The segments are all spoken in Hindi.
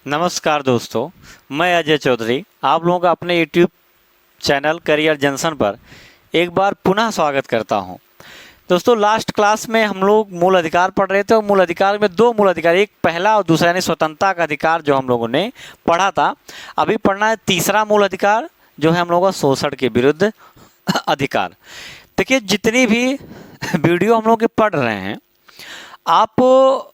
नमस्कार दोस्तों, मैं अजय चौधरी आप लोगों का अपने यूट्यूब चैनल करियर जंक्शन पर एक बार पुनः स्वागत करता हूं। दोस्तों, लास्ट क्लास में हम लोग मूल अधिकार पढ़ रहे थे और मूल अधिकार में दो मूल अधिकार, एक पहला और दूसरा यानी स्वतंत्रता का अधिकार जो हम लोगों ने पढ़ा था। अभी पढ़ना है तीसरा मूल अधिकार जो है हम लोगों का शोषण के विरुद्ध अधिकार। देखिए, जितनी भी वीडियो हम लोग के पढ़ रहे हैं आप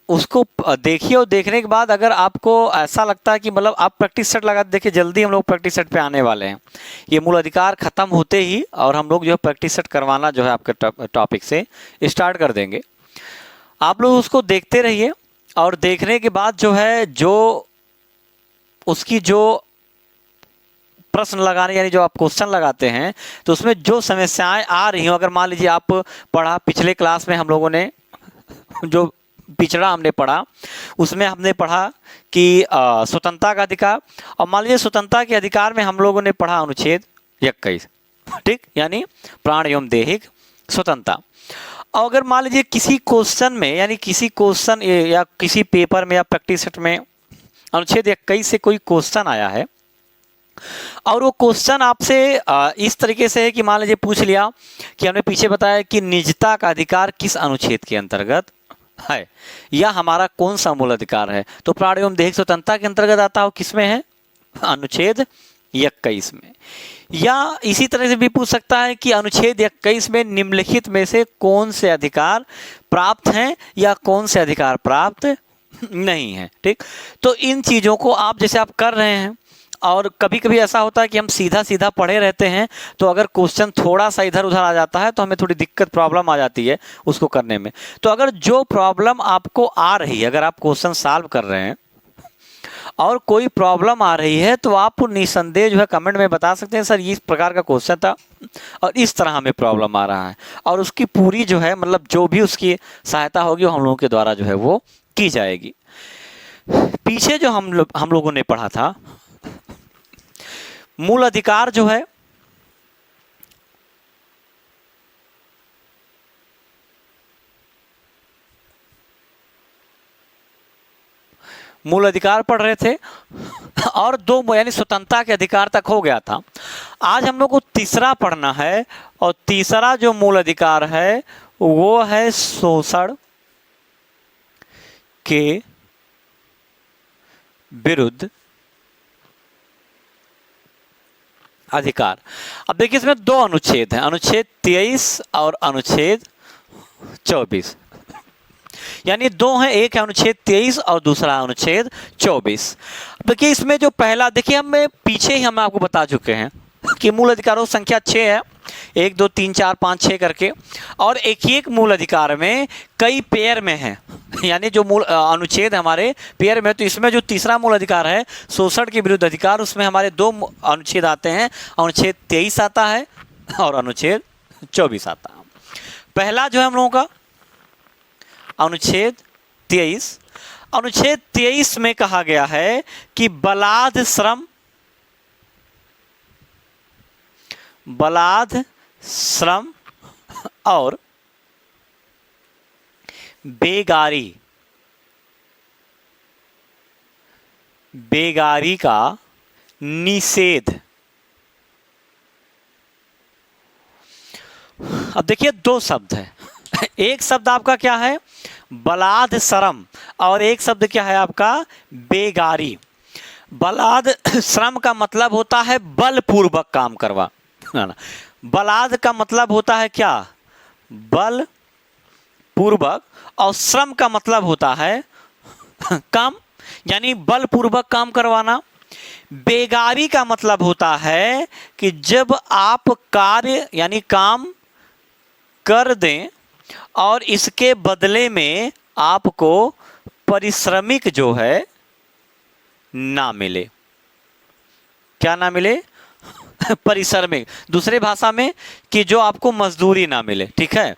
उसको देखिए और देखने के बाद अगर आपको ऐसा लगता है कि मतलब आप प्रैक्टिस सेट लगा, देखिए जल्दी हम लोग प्रैक्टिस सेट पे आने वाले हैं। ये मूल अधिकार ख़त्म होते ही और हम लोग जो है प्रैक्टिस सेट करवाना जो है आपके टॉपिक से स्टार्ट कर देंगे। आप लोग उसको देखते रहिए और देखने के बाद जो है जो उसकी जो प्रश्न लगाने यानी जो आप क्वेश्चन लगाते हैं तो उसमें जो समस्याएं आ रही हो, अगर मान लीजिए आप पढ़ा पिछले क्लास में हम लोगों ने जो पिछड़ा हमने पढ़ा उसमें हमने पढ़ा कि स्वतंत्रता का अधिकार, और मान लीजिए स्वतंत्रता के अधिकार में हम लोगों ने पढ़ा अनुच्छेद 21, ठीक, यानी प्राण एवं दैहिक स्वतंत्रता। और अगर मान लीजिए किसी क्वेश्चन में यानी किसी क्वेश्चन या किसी पेपर में या प्रैक्टिस सेट में अनुच्छेद 21 से कोई क्वेश्चन आया है और वो क्वेश्चन आपसे इस तरीके से है कि मान लीजिए पूछ लिया कि हमने पीछे बताया कि निजता का अधिकार किस अनुच्छेद के अंतर्गत है या हमारा कौन सा मूल अधिकार है, तो प्राण एवं दैहिक स्वतंत्रता के अंतर्गत आता हो, किसमें है, अनुच्छेद 21 में। या इसी तरह से भी पूछ सकता है कि अनुच्छेद 21 में निम्नलिखित में से कौन से अधिकार प्राप्त हैं या कौन से अधिकार प्राप्त नहीं है, ठीक। तो इन चीज़ों को आप जैसे आप कर रहे हैं, और कभी कभी ऐसा होता है कि हम सीधा सीधा पढ़े रहते हैं तो अगर क्वेश्चन थोड़ा सा इधर उधर आ जाता है तो हमें थोड़ी दिक्कत प्रॉब्लम आ जाती है उसको करने में। तो अगर जो प्रॉब्लम आपको आ रही है, अगर आप क्वेश्चन सॉल्व कर रहे हैं और कोई प्रॉब्लम आ रही है तो आप निसंदेह जो है कमेंट में बता सकते हैं, सर इस प्रकार का क्वेश्चन था और इस तरह हमें प्रॉब्लम आ रहा है, और उसकी पूरी जो है मतलब जो भी उसकी सहायता होगी वो हम लोगों के द्वारा जो है वो की जाएगी। पीछे जो हम लोगों ने पढ़ा था मूल अधिकार जो है मूल अधिकार पढ़ रहे थे और दो यानी स्वतंत्रता के अधिकार तक हो गया था। आज हम लोग को तीसरा पढ़ना है और तीसरा जो मूल अधिकार है वो है शोषण के विरुद्ध अधिकार। अब देखिए इसमें दो अनुच्छेद हैं, अनुच्छेद 23 और अनुच्छेद 24, यानी दो हैं, एक है अनुच्छेद 23 और दूसरा अनुच्छेद 24। देखिए इसमें जो पहला, देखिए हमें पीछे ही हम आपको बता चुके हैं कि मूल अधिकारों की संख्या 6 है, 1 2 3 4 5 6 करके, और एक एक मूल अधिकार में कई पेयर में है, यानी जो मूल अनुच्छेद हमारे पेयर में। तो इसमें जो तीसरा मूल अधिकार है शोषण के विरुद्ध अधिकार, उसमें हमारे दो अनुच्छेद आते हैं, अनुच्छेद 23 आता है और अनुच्छेद 24 आता है। पहला जो है हम लोगों का अनुच्छेद 23, अनुच्छेद 23 में कहा गया है कि बलात् श्रम और बेगारी का निषेध। अब देखिए दो शब्द है, एक शब्द आपका क्या है, बलात् श्रम, और एक शब्द क्या है आपका, बेगारी। बलात् श्रम का मतलब होता है बलपूर्वक काम करवा, बलात् का मतलब होता है क्या, बल पूर्वक, और श्रम का मतलब होता है काम, यानी बलपूर्वक काम करवाना। बेगारी का मतलब होता है कि जब आप कार्य यानी काम कर दें और इसके बदले में आपको पारिश्रमिक जो है ना मिले। क्या ना मिले, पारिश्रमिक, दूसरे भाषा में कि जो आपको मजदूरी ना मिले, ठीक है,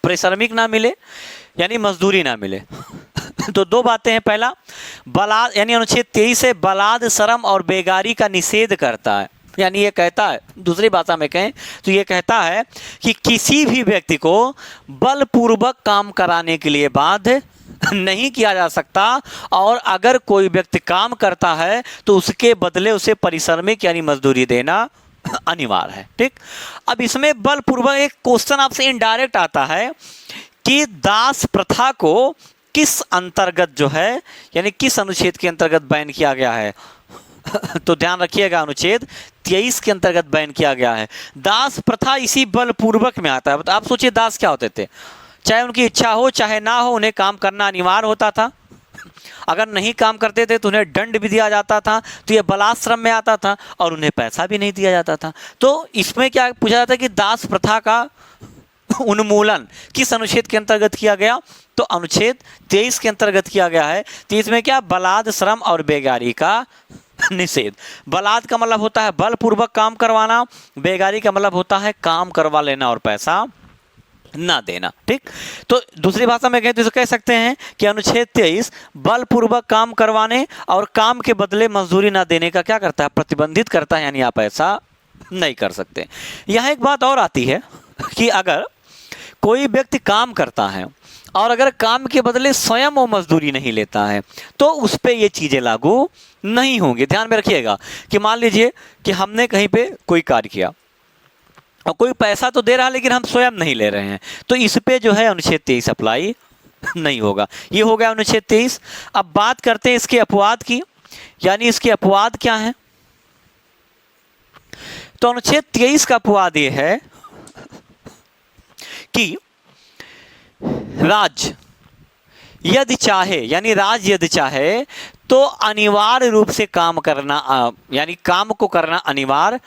पारिश्रमिक ना मिले यानी मजदूरी ना मिले। तो दो बातें हैं, पहला बलात् यानी अनुच्छेद 23 से बलात् श्रम और बेगारी का निषेध करता है, यानी ये कहता है, दूसरी भाषा में कहें तो ये कहता है कि किसी भी व्यक्ति को बलपूर्वक काम कराने के लिए बाध्य नहीं किया जा सकता, और अगर कोई व्यक्ति काम करता है तो उसके बदले उसे परिश्रमिक यानी मजदूरी देना अनिवार्य है। ठीक, अब इसमें बलपूर्वक एक क्वेश्चन आपसे इनडायरेक्ट आता है कि दास प्रथा को किस अंतर्गत जो है, यानी किस अनुच्छेद के अंतर्गत बैन किया गया है। तो ध्यान रखिएगा, अनुच्छेद 23 के अंतर्गत बैन किया गया है। दास प्रथा इसी बलपूर्वक में आता है। तो आप सोचिए दास क्या होते थे, चाहे उनकी इच्छा हो चाहे ना हो, उन्हें काम करना अनिवार्य होता था। अगर नहीं काम करते थे तो उन्हें दंड भी दिया जाता था, तो ये बलाश्रम में आता था, और उन्हें पैसा भी नहीं दिया जाता था। तो इसमें क्या पूछा जाता है कि दास प्रथा का उन्मूलन किस अनुच्छेद के अंतर्गत किया गया, तो अनुच्छेद 23 के अंतर्गत किया गया है। तो इसमें क्या, बलाद, श्रम और बेगारी का निषेध। बलाद का मतलब होता है बलपूर्वक काम करवाना, बेगारी का मतलब होता है काम करवा लेना और पैसा ना देना। ठीक, तो दूसरी भाषा में कहें तो कह सकते हैं कि अनुच्छेद 23 बलपूर्वक काम करवाने और काम के बदले मजदूरी ना देने का क्या करता है, प्रतिबंधित करता है, यानी आप ऐसा नहीं कर सकते। यहाँ एक बात और आती है कि अगर कोई व्यक्ति काम करता है और अगर काम के बदले स्वयं वो मजदूरी नहीं लेता है तो उस पर ये चीज़ें लागू नहीं होंगी। ध्यान में रखिएगा कि मान लीजिए कि हमने कहीं पे कोई कार्य किया और कोई पैसा तो दे रहा है लेकिन हम स्वयं नहीं ले रहे हैं, तो इस पे जो है अनुच्छेद 23 अप्लाई नहीं होगा। ये हो गया अनुच्छेद 23। अब बात करते हैं इसके अपवाद की, यानी इसके अपवाद क्या हैं। तो अनुच्छेद 23 का अपवाद ये है कि राज्य यदि चाहे, यानी राज्य यदि चाहे तो अनिवार्य रूप से काम करना, यानी काम को करना अनिवार्य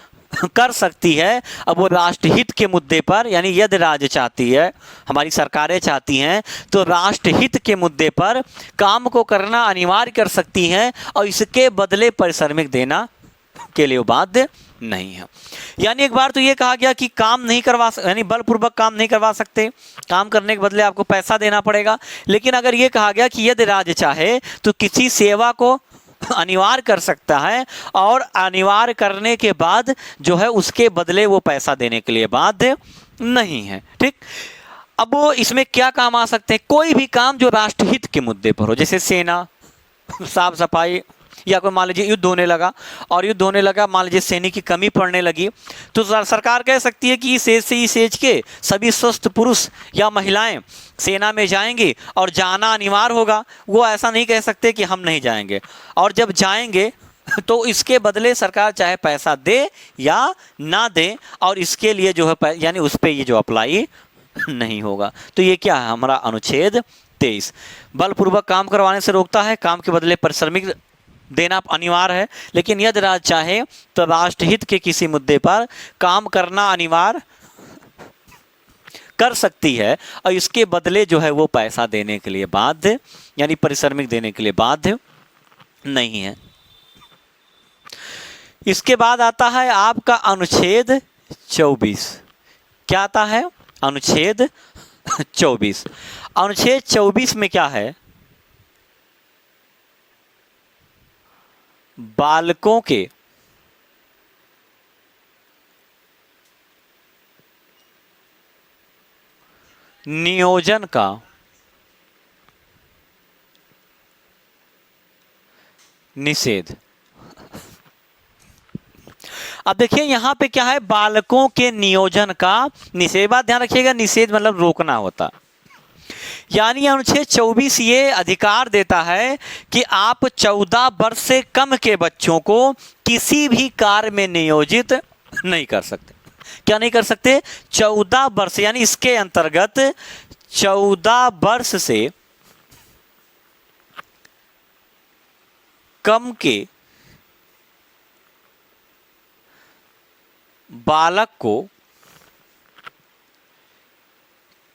कर सकती है। अब वो राष्ट्रहित के मुद्दे पर, यानी यदि राज्य चाहती है, हमारी सरकारें चाहती हैं, तो राष्ट्रहित के मुद्दे पर काम को करना अनिवार्य कर सकती हैं और इसके बदले पारिश्रमिक देना के लिए बाध्य नहीं है। यानी एक बार तो ये कहा गया कि काम नहीं करवा, यानी बलपूर्वक काम नहीं करवा सकते, काम करने के बदले आपको पैसा देना पड़ेगा। लेकिन अगर ये कहा गया कि यदि राज्य चाहे तो किसी सेवा को अनिवार्य कर सकता है और अनिवार्य करने के बाद जो है उसके बदले वो पैसा देने के लिए बाध्य नहीं है। ठीक, अब वो इसमें क्या काम आ सकते हैं, कोई भी काम जो राष्ट्रहित के मुद्दे पर हो, जैसे सेना, साफ सफाई, या कोई मान लीजिए युद्ध होने लगा और युद्ध होने लगा, मान लीजिए सैनिक की कमी पड़ने लगी, तो सरकार कह सकती है कि इस एज से इस एज के सभी स्वस्थ पुरुष या महिलाएं सेना में जाएंगे और जाना अनिवार्य होगा। वो ऐसा नहीं कह सकते कि हम नहीं जाएंगे, और जब जाएंगे तो इसके बदले सरकार चाहे पैसा दे या ना दे, और इसके लिए जो है यानी उस पर ये जो अप्लाई नहीं होगा। तो ये क्या है, हमारा अनुच्छेद 23 बलपूर्वक काम करवाने से रोकता है, काम के बदले पारिश्रमिक देना अनिवार्य है। लेकिन यदि राज्य चाहे तो राष्ट्रहित के किसी मुद्दे पर काम करना अनिवार्य कर सकती है और इसके बदले जो है वो पैसा देने के लिए बाध्य, यानी पारिश्रमिक देने के लिए बाध्य नहीं है। इसके बाद आता है आपका अनुच्छेद 24। क्या आता है, अनुच्छेद 24। अनुच्छेद 24 में क्या है, बालकों के नियोजन का निषेध। अब देखिए यहां पे क्या है, बालकों के नियोजन का निषेध। बात ध्यान रखिएगा, निषेध मतलब रोकना होता, यानी अनुच्छेद 24 ये अधिकार देता है कि आप 14 वर्ष से कम के बच्चों को किसी भी कार्य में नियोजित नहीं कर सकते। क्या नहीं कर सकते, 14 वर्ष, यानी इसके अंतर्गत 14 वर्ष से कम के बालक को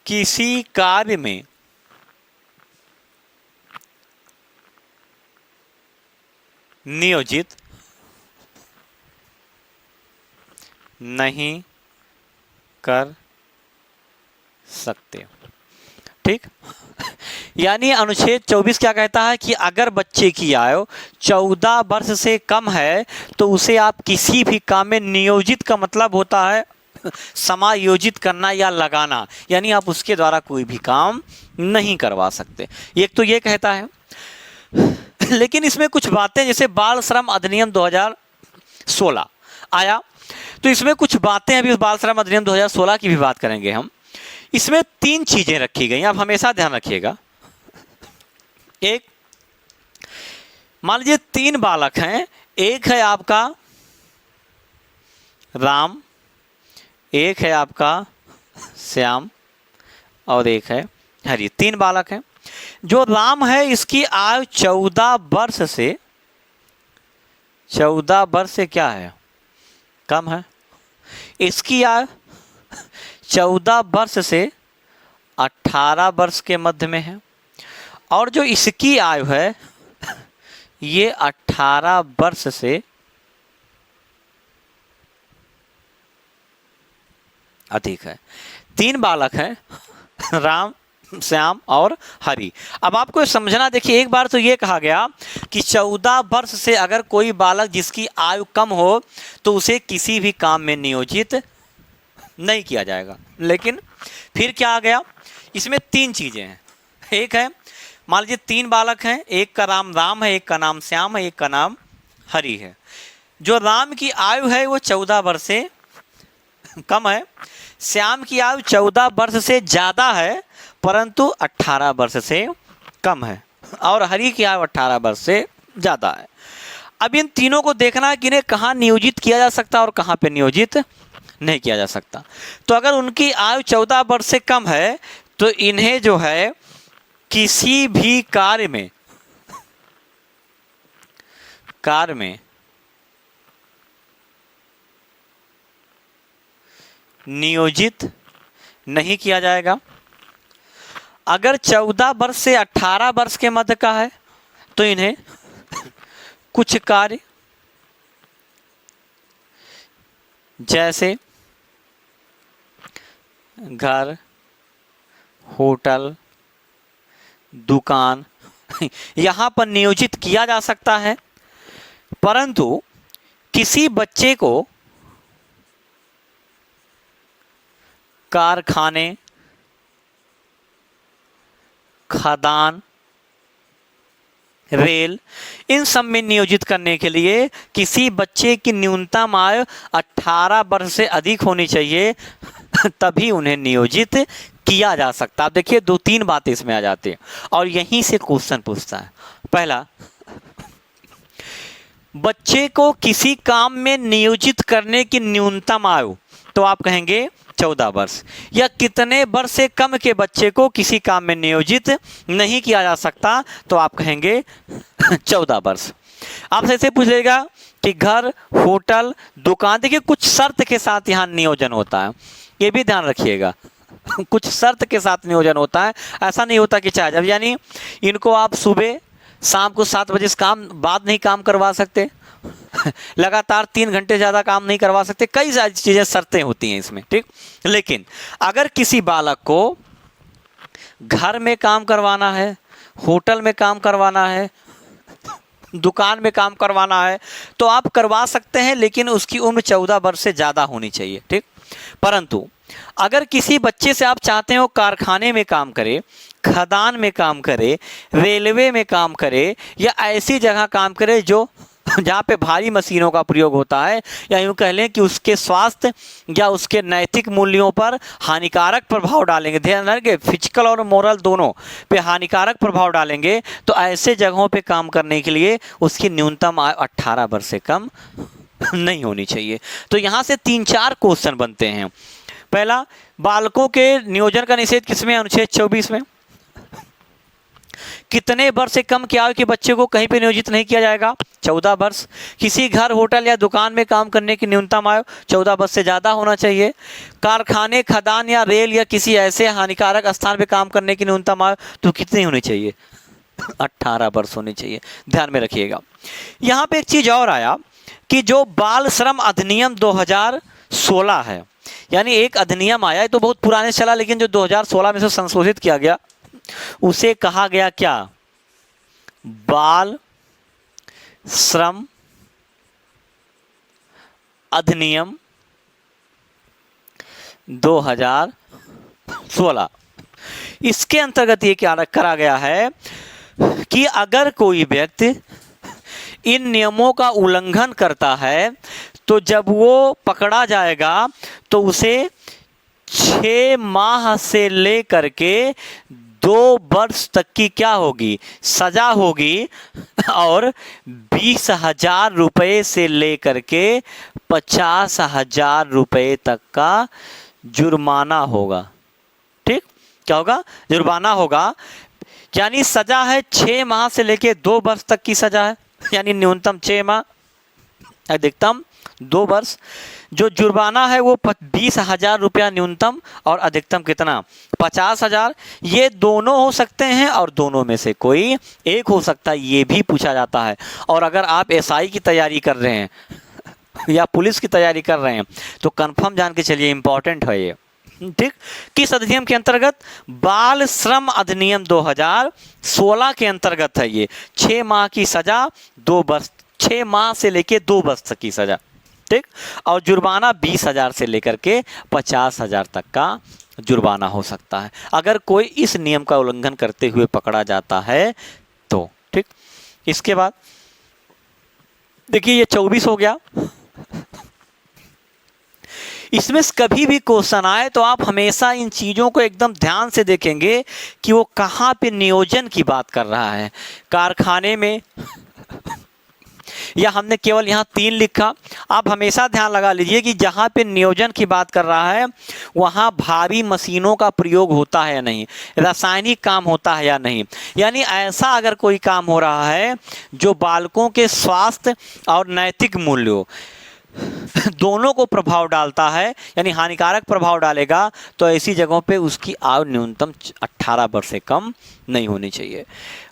किसी कार्य में नियोजित नहीं कर सकते। ठीक, यानी अनुच्छेद 24 क्या कहता है कि अगर बच्चे की आयु 14 वर्ष से कम है तो उसे आप किसी भी काम में नियोजित का मतलब होता है समायोजित करना या लगाना, यानी आप उसके द्वारा कोई भी काम नहीं करवा सकते। एक तो ये कहता है, लेकिन इसमें कुछ बातें, जैसे बाल श्रम अधिनियम 2016 आया, तो इसमें कुछ बातें, अभी उस बाल श्रम अधिनियम 2016 की भी बात करेंगे हम। इसमें 3 चीजें रखी गई, आप हमेशा ध्यान रखिएगा। एक, मान लीजिए 3 बालक हैं, एक है आपका राम, एक है आपका श्याम और एक है हरि। 3 बालक हैं। जो राम है इसकी आयु 14 वर्ष से, 14 वर्ष से क्या है, कम है। इसकी आयु 14 वर्ष से 18 वर्ष के मध्य में है। और जो इसकी आयु है ये 18 वर्ष से अधिक है। 3 बालक हैं, राम, श्याम और हरि। अब आपको समझना, देखिए एक बार तो ये कहा गया कि 14 वर्ष से अगर कोई बालक जिसकी आयु कम हो तो उसे किसी भी काम में नियोजित नहीं किया जाएगा। लेकिन फिर क्या आ गया, इसमें 3 चीजें हैं। एक है, मान लीजिए 3 बालक हैं, एक का नाम राम है, एक का नाम श्याम है, एक का नाम हरि है। जो राम की आयु है वो 14 वर्ष से कम है, श्याम की आयु 14 वर्ष से ज़्यादा है परंतु 18 वर्ष से कम है, और हरि की आयु 18 वर्ष से ज़्यादा है। अब इन तीनों को देखना है कि इन्हें कहाँ नियोजित किया जा सकता है और कहाँ पे नियोजित नहीं किया जा सकता। तो अगर उनकी आयु 14 वर्ष से कम है तो इन्हें जो है किसी भी कार्य में नियोजित नहीं किया जाएगा। अगर 14 वर्ष से 18 वर्ष के मध्य का है तो इन्हें कुछ कार्य जैसे घर, होटल, दुकान यहाँ पर नियोजित किया जा सकता है। परंतु किसी बच्चे को कारखाने, खदान, रेल, इन सब में नियोजित करने के लिए किसी बच्चे की न्यूनतम आयु 18 वर्ष से अधिक होनी चाहिए, तभी उन्हें नियोजित किया जा सकता। आप देखिए 2-3 बातें इसमें आ जाती हैं और यहीं से क्वेश्चन पूछता है। पहला, बच्चे को किसी काम में नियोजित करने की न्यूनतम आयु, तो आप कहेंगे 14 वर्ष, या कितने वर्ष से कम के बच्चे को किसी काम में नियोजित नहीं किया जा सकता, तो आप कहेंगे 14 वर्ष। आपसे ऐसे पूछेगा कि घर, होटल, दुकान, देखिए कुछ शर्त के साथ यहाँ नियोजन होता है, ये भी ध्यान रखिएगा। कुछ शर्त के साथ नियोजन होता है, ऐसा नहीं होता कि चाहे जब, यानी इनको आप सुबह शाम को 7 बजे से काम बाद नहीं काम करवा सकते, लगातार 3 घंटे ज़्यादा काम नहीं करवा सकते, कई सारी चीज़ें, शर्तें होती हैं इसमें, ठीक। लेकिन अगर किसी बालक को घर में काम करवाना है, होटल में काम करवाना है, दुकान में काम करवाना है तो आप करवा सकते हैं, लेकिन उसकी उम्र 14 वर्ष से ज़्यादा होनी चाहिए, ठीक। परंतु अगर किसी बच्चे से आप चाहते हो कारखाने में काम करे, खदान में काम करे, रेलवे में काम करे, या ऐसी जगह काम करे जो जहाँ पे भारी मशीनों का प्रयोग होता है, या यूँ कह लें कि उसके स्वास्थ्य या उसके नैतिक मूल्यों पर हानिकारक प्रभाव डालेंगे, ध्यान रखें फिजिकल और मोरल दोनों पे हानिकारक प्रभाव डालेंगे, तो ऐसे जगहों पे काम करने के लिए उसकी न्यूनतम आयु 18 वर्ष से कम नहीं होनी चाहिए। तो यहाँ से 3-4 क्वेश्चन बनते हैं। पहला, बालकों के नियोजन का निषेध किसमें, अनुच्छेद 24 में। कितने वर्ष से कम की आयु के बच्चे को कहीं पे नियोजित नहीं किया जाएगा, 14 वर्ष। किसी घर, होटल या दुकान में काम करने की न्यूनतम आयु 14 वर्ष से ज़्यादा होना चाहिए। कारखाने, खदान या रेल या किसी ऐसे हानिकारक स्थान पे काम करने की न्यूनतम आयु तो कितनी होनी चाहिए, 18 वर्ष होनी चाहिए, ध्यान में रखिएगा। यहाँ पे एक चीज़ और आया कि जो बाल श्रम अधिनियम 2016 है, यानी एक अधिनियम आया है, तो बहुत पुराने चला, लेकिन जो 2016 में से संशोधित किया गया, उसे कहा गया क्या? बाल श्रम अधिनियम 2016। इसके अंतर्गत ये क्या करा गया है कि अगर कोई व्यक्ति इन नियमों का उल्लंघन करता है तो जब वो पकड़ा जाएगा तो उसे 6 माह से लेकर के 2 वर्ष तक की क्या होगी? सजा होगी, और 20,000 रुपये से लेकर के 50,000 रुपये तक का जुर्माना होगा। ठीक, क्या होगा? जुर्माना होगा। यानी सजा है 6 माह से लेकर 2 वर्ष तक की सजा है, यानी न्यूनतम 6 माह, अधिकतम 2 वर्ष। जो जुर्माना है वो 20,000 रुपया न्यूनतम, और अधिकतम कितना? 50,000। ये दोनों हो सकते हैं और दोनों में से कोई एक हो सकता है, ये भी पूछा जाता है। और अगर आप एसआई की तैयारी कर रहे हैं या पुलिस की तैयारी कर रहे हैं तो कंफर्म जान के चलिए, इंपॉर्टेंट है ये। ठीक, किस अधिनियम के अंतर्गत? बाल श्रम अधिनियम 2016 के अंतर्गत है ये। 6 माह की सजा, 2 वर्ष, 6 माह से लेके 2 वर्ष तक की सजा। ठीक, और जुर्माना 20,000 से लेकर के 50,000 तक का जुर्माना हो सकता है अगर कोई इस नियम का उल्लंघन करते हुए पकड़ा जाता है तो। ठीक, इसके बाद देखिए ये 24 हो गया। इसमें कभी भी क्वेश्चन आए तो आप हमेशा इन चीज़ों को एकदम ध्यान से देखेंगे कि वो कहाँ पे नियोजन की बात कर रहा है, कारखाने में, या हमने केवल यहाँ 3 लिखा। आप हमेशा ध्यान लगा लीजिए कि जहाँ पे नियोजन की बात कर रहा है वहाँ भारी मशीनों का प्रयोग होता है या नहीं, रासायनिक काम होता है या नहीं। यानी ऐसा अगर कोई काम हो रहा है जो बालकों के स्वास्थ्य और नैतिक मूल्यों दोनों को प्रभाव डालता है, यानी हानिकारक प्रभाव डालेगा, तो ऐसी जगहों पे उसकी आयु न्यूनतम 18 वर्ष से कम नहीं होनी चाहिए।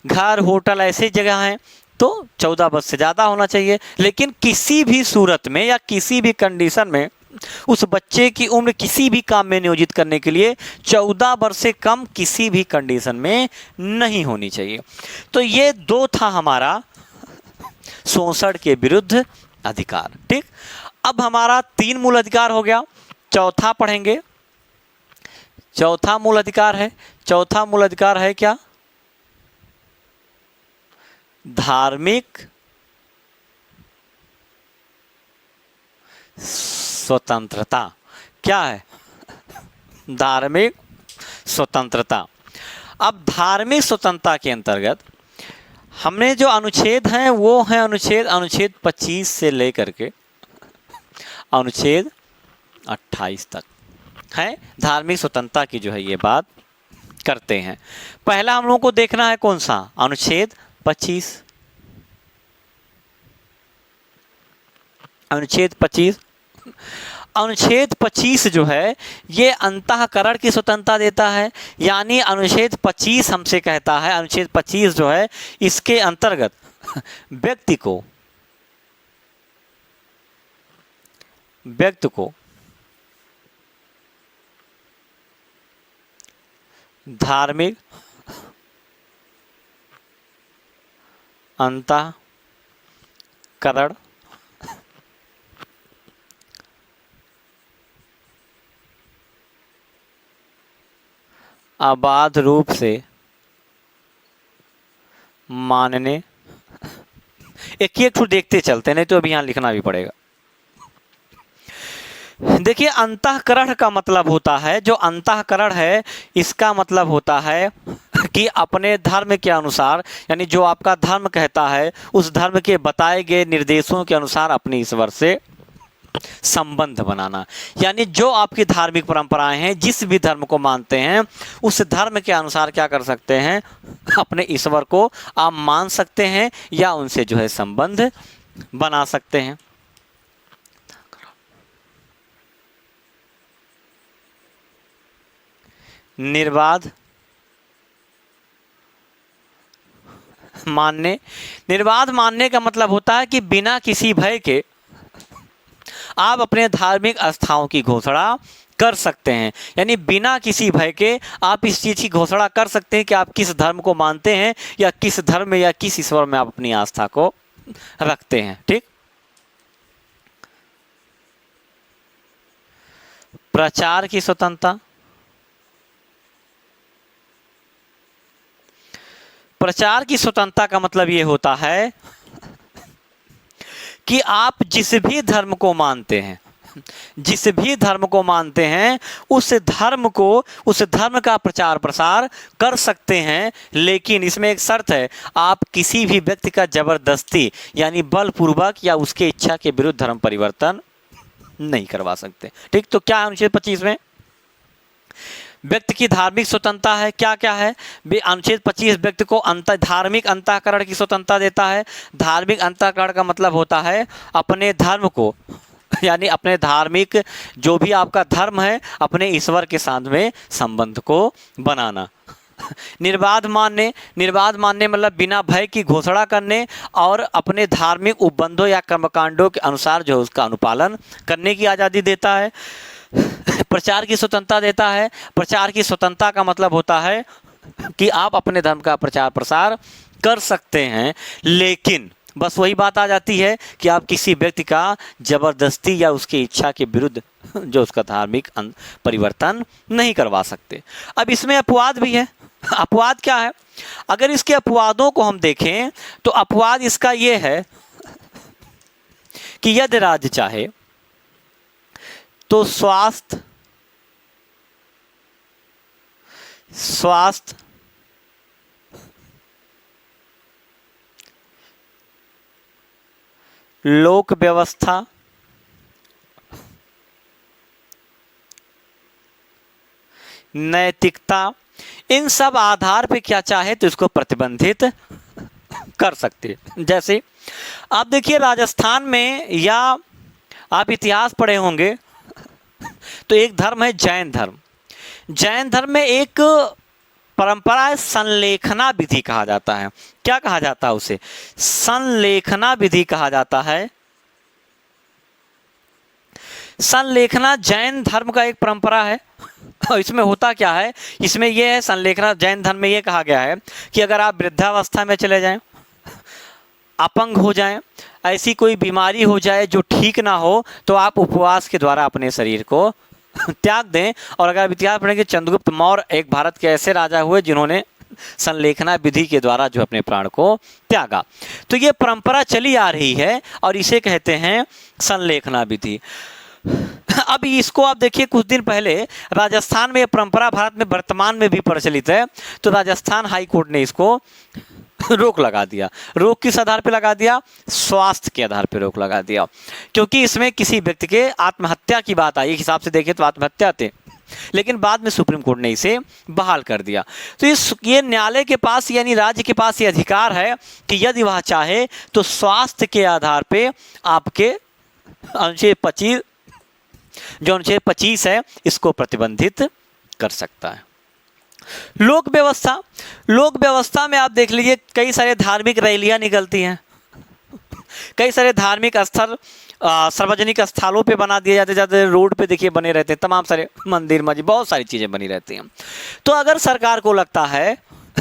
घर, होटल ऐसी जगह हैं तो 14 वर्ष से ज़्यादा होना चाहिए। लेकिन किसी भी सूरत में या किसी भी कंडीशन में उस बच्चे की उम्र किसी भी काम में नियोजित करने के लिए 14 वर्ष से कम किसी भी कंडीशन में नहीं होनी चाहिए। तो ये 2 था हमारा शोषण के विरुद्ध अधिकार। ठीक, अब हमारा 3 मूल अधिकार हो गया। चौथा पढ़ेंगे। चौथा मूल अधिकार है, चौथा मूल अधिकार है क्या? धार्मिक स्वतंत्रता। क्या है? धार्मिक स्वतंत्रता। अब धार्मिक स्वतंत्रता के अंतर्गत हमने जो अनुच्छेद हैं वो हैं अनुच्छेद 25 से लेकर के अनुच्छेद 28 तक है। धार्मिक स्वतंत्रता की जो है ये बात करते हैं। पहला हम लोगों को देखना है कौन सा? अनुच्छेद 25। अनुच्छेद 25, अनुच्छेद 25 जो है ये अंतःकरण की स्वतंत्रता देता है। यानी अनुच्छेद 25 हमसे कहता है, अनुच्छेद 25 जो है इसके अंतर्गत व्यक्ति को धार्मिक अंतःकरण अबाध रूप से मानने, एक ठो देखते चलते, नहीं तो अभी यहाँ लिखना भी पड़ेगा। देखिए अंतःकरण का मतलब होता है, जो अंतःकरण है इसका मतलब होता है कि अपने धर्म के अनुसार, यानी जो आपका धर्म कहता है उस धर्म के बताए गए निर्देशों के अनुसार अपने ईश्वर से संबंध बनाना। यानी जो आपकी धार्मिक परंपराएं हैं, जिस भी धर्म को मानते हैं उस धर्म के अनुसार क्या कर सकते हैं? अपने ईश्वर को आप मान सकते हैं या उनसे जो है संबंध बना सकते हैं। निर्बाध मानने, निर्बाध मानने का मतलब होता है कि बिना किसी भय के आप अपने धार्मिक आस्थाओं की घोषणा कर सकते हैं, यानी बिना किसी भय के आप इस चीज़ की घोषणा कर सकते हैं कि आप किस धर्म को मानते हैं या किस धर्म में या किस ईश्वर में आप अपनी आस्था को रखते हैं। ठीक। प्रचार की स्वतंत्रता, प्रचार की स्वतंत्रता का मतलब ये होता है कि आप जिस भी धर्म को मानते हैं, जिस भी धर्म को मानते हैं उस धर्म का प्रचार प्रसार कर सकते हैं, लेकिन इसमें एक शर्त है, आप किसी भी व्यक्ति का जबरदस्ती यानी बलपूर्वक या उसके इच्छा के विरुद्ध धर्म परिवर्तन नहीं करवा सकते। ठीक। तो क्या है अनुच्छेद 25 में? व्यक्ति की धार्मिक स्वतंत्रता है। क्या क्या है? अनुच्छेद 25 व्यक्ति को धार्मिक अंतःकरण की स्वतंत्रता देता है। धार्मिक अंतःकरण का मतलब होता है अपने धर्म को, यानी अपने धार्मिक जो भी आपका धर्म है अपने ईश्वर के साथ में संबंध को बनाना। निर्बाध मानने, निर्बाध मानने मतलब बिना भय की घोषणा करने और अपने धार्मिक उपबंधों या कर्मकांडों के अनुसार जो उसका अनुपालन करने की आज़ादी देता है। प्रचार की स्वतंत्रता देता है। प्रचार की स्वतंत्रता का मतलब होता है कि आप अपने धर्म का प्रचार प्रसार कर सकते हैं, लेकिन बस वही बात आ जाती है कि आप किसी व्यक्ति का जबरदस्ती या उसकी इच्छा के विरुद्ध जो उसका धार्मिक परिवर्तन नहीं करवा सकते। अब इसमें अपवाद भी है। अपवाद क्या है? अगर इसके अपवादों को हम देखें तो अपवाद इसका ये है कि यदि राज्य चाहे तो स्वास्थ्य लोक व्यवस्था, नैतिकता, इन सब आधार पे क्या चाहे तो इसको प्रतिबंधित कर सकते हैं। जैसे आप देखिए राजस्थान में, या आप इतिहास पढ़े होंगे तो एक धर्म है जैन धर्म। जैन धर्म में एक परंपरा है, संलेखना विधि कहा जाता है। क्या कहा जाता है उसे? संलेखना विधि कहा जाता है। संलेखना जैन धर्म का एक परंपरा है। और इसमें होता क्या है? इसमें यह है, संलेखना जैन धर्म में यह कहा गया है कि अगर आप वृद्धावस्था में चले जाएं, अपंग हो जाएं, ऐसी कोई बीमारी हो जाए जो ठीक ना हो, तो आप उपवास के द्वारा अपने शरीर को त्याग दें। और अगर इतिहास पढ़ेंगे, चंद्रगुप्त मौर्य एक भारत के ऐसे राजा हुए जिन्होंने संलेखना विधि के द्वारा जो अपने प्राण को त्यागा। तो ये परंपरा चली आ रही है और इसे कहते हैं संलेखना विधि। अब इसको आप देखिए, कुछ दिन पहले राजस्थान में ये परंपरा भारत में वर्तमान में भी प्रचलित है, तो राजस्थान हाई कोर्ट ने इसको रोक लगा दिया। रोक किस आधार पे लगा दिया? स्वास्थ्य के आधार पे रोक लगा दिया, क्योंकि इसमें किसी व्यक्ति के आत्महत्या की बात आई। एक हिसाब से देखें तो आत्महत्या थे, लेकिन बाद में सुप्रीम कोर्ट ने इसे बहाल कर दिया। तो ये न्यायालय के पास यानी राज्य के पास ये अधिकार है कि यदि वह चाहे तो स्वास्थ्य के आधार पे आपके अनुच्छेद 25 जो अनुच्छेद 25 है इसको प्रतिबंधित कर सकता है। लोक व्यवस्था, लोक व्यवस्था में आप देख लीजिए कई सारे धार्मिक रैलियां निकलती हैं, कई सारे धार्मिक स्थल सार्वजनिक स्थलों पे बना दिए जाते जाते, रोड पे देखिए बने रहते हैं, तमाम सारे मंदिर मस्जिद बहुत सारी चीज़ें बनी रहती हैं। तो अगर सरकार को लगता है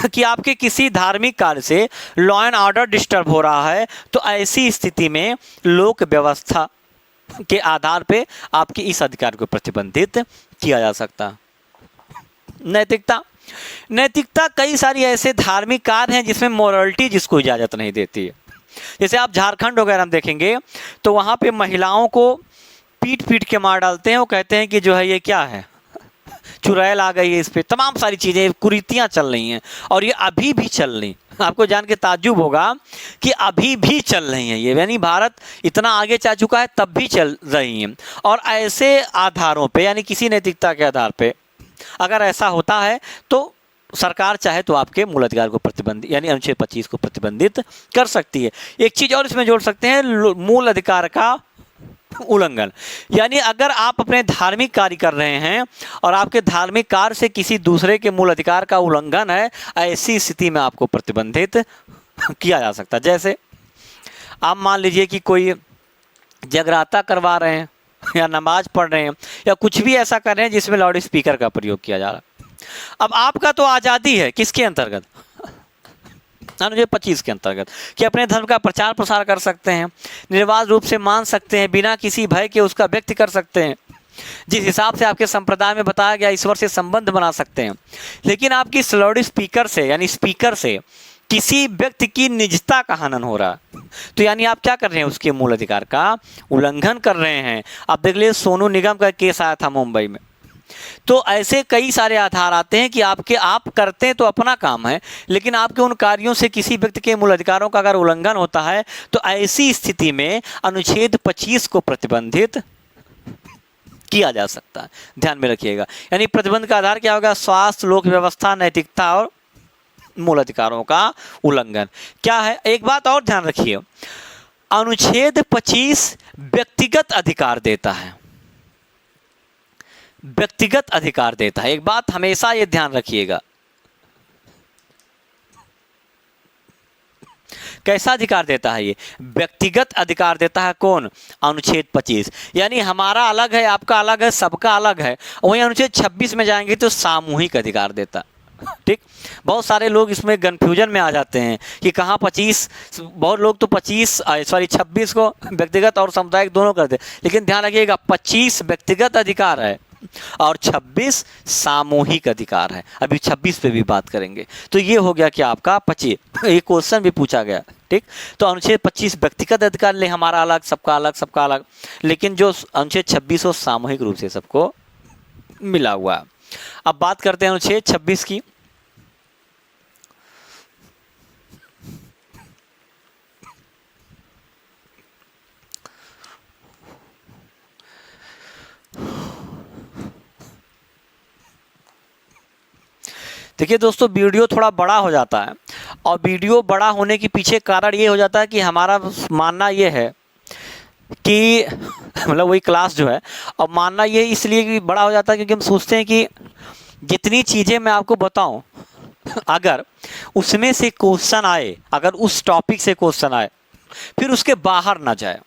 कि आपके किसी धार्मिक कार्य से लॉ एंड ऑर्डर डिस्टर्ब हो रहा है, तो ऐसी स्थिति में लोक व्यवस्था के आधार पे आपके इस अधिकार को प्रतिबंधित किया जा सकता। नैतिकता, नैतिकता कई सारी ऐसे धार्मिक कार्य हैं जिसमें मोरालिटी जिसको इजाज़त नहीं देती है। जैसे आप झारखंड वगैरह हम देखेंगे तो वहाँ पे महिलाओं को पीट पीट के मार डालते हैं। वो कहते हैं कि जो है ये क्या है, चुड़ैल आ गई है, इस पर तमाम सारी चीज़ें कुरीतियाँ चल रही हैं और ये अभी भी चल रही। आपको जान के ताज्जुब होगा कि अभी भी चल रही हैं ये, यानी भारत इतना आगे जा चुका है तब भी चल रही हैं। और ऐसे आधारों पे यानी किसी नैतिकता के आधार पे अगर ऐसा होता है तो सरकार चाहे तो आपके मूल अधिकार को प्रतिबंधित यानी अनुच्छेद 25 को प्रतिबंधित कर सकती है। एक चीज़ और इसमें जोड़ सकते हैं, मूल अधिकार का उल्लंघन, यानी अगर आप अपने धार्मिक कार्य कर रहे हैं और आपके धार्मिक कार्य से किसी दूसरे के मूल अधिकार का उल्लंघन है, ऐसी स्थिति में आपको प्रतिबंधित किया जा सकता है। जैसे आप मान लीजिए कि कोई जगराता करवा रहे हैं, या नमाज पढ़ रहे हैं या कुछ भी ऐसा कर रहे हैं जिसमें लाउड स्पीकर का प्रयोग किया जा रहा है। अब आपका तो आज़ादी है किसके अंतर्गत, अनुच्छेद 25 के अंतर्गत, कि अपने धर्म का प्रचार प्रसार कर सकते हैं, निर्बाध रूप से मान सकते हैं, बिना किसी भय के उसका व्यक्त कर सकते हैं, जिस हिसाब से आपके संप्रदाय में बताया गया ईश्वर से संबंध बना सकते हैं। लेकिन आपकी लाउड स्पीकर से यानी स्पीकर से किसी व्यक्ति की निजता का हनन हो रहा है, तो यानी आप क्या कर रहे हैं, उसके मूल अधिकार का उल्लंघन कर रहे हैं। आप देख लीजिए सोनू निगम का केस आया था मुंबई में। तो ऐसे कई सारे आधार आते हैं कि आप करते हैं तो अपना काम है, लेकिन आपके उन कार्यों से किसी व्यक्ति के मूल अधिकारों का अगर उल्लंघन होता है तो ऐसी स्थिति में अनुच्छेद 25 को प्रतिबंधित किया जा सकता है। ध्यान में रखिएगा, यानी प्रतिबंध का आधार क्या होगा, स्वास्थ्य, लोक व्यवस्था, नैतिकता और मूल अधिकारों का उल्लंघन। क्या है, एक बात और ध्यान रखिए, अनुच्छेद 25 व्यक्तिगत अधिकार देता है, व्यक्तिगत अधिकार देता है। एक बात हमेशा ये ध्यान रखिएगा, कैसा अधिकार देता है, ये व्यक्तिगत अधिकार देता है। कौन, अनुच्छेद 25, यानी हमारा अलग है, आपका अलग है, सबका अलग है। वहीं अनुच्छेद 26 में जाएंगे तो सामूहिक अधिकार देता है। ठीक, बहुत सारे लोग इसमें कन्फ्यूजन में आ जाते हैं कि कहाँ 25, बहुत लोग तो 26 को व्यक्तिगत और सामुदायिक दोनों करते, लेकिन ध्यान रखिएगा 25 व्यक्तिगत अधिकार है और 26 सामूहिक अधिकार है। अभी 26 पे भी बात करेंगे। तो ये हो गया कि आपका 25, ये क्वेश्चन भी पूछा गया। ठीक, तो अनुच्छेद 25 व्यक्तिगत अधिकार ले, हमारा अलग, सबका अलग, सबका अलग, लेकिन जो अनुच्छेद 26 वो सामूहिक रूप से सबको मिला हुआ है। अब बात करते हैं अनुच्छेद 26 की। देखिए दोस्तों, वीडियो थोड़ा बड़ा हो जाता है और वीडियो बड़ा होने के पीछे कारण ये हो जाता है कि हमारा मानना ये है कि मतलब वही क्लास जो है, और मानना ये इसलिए कि बड़ा हो जाता है क्योंकि हम सोचते हैं कि जितनी चीज़ें मैं आपको बताऊं, अगर उसमें से क्वेश्चन आए, अगर उस टॉपिक से क्वेश्चन आए, फिर उसके बाहर ना जाए।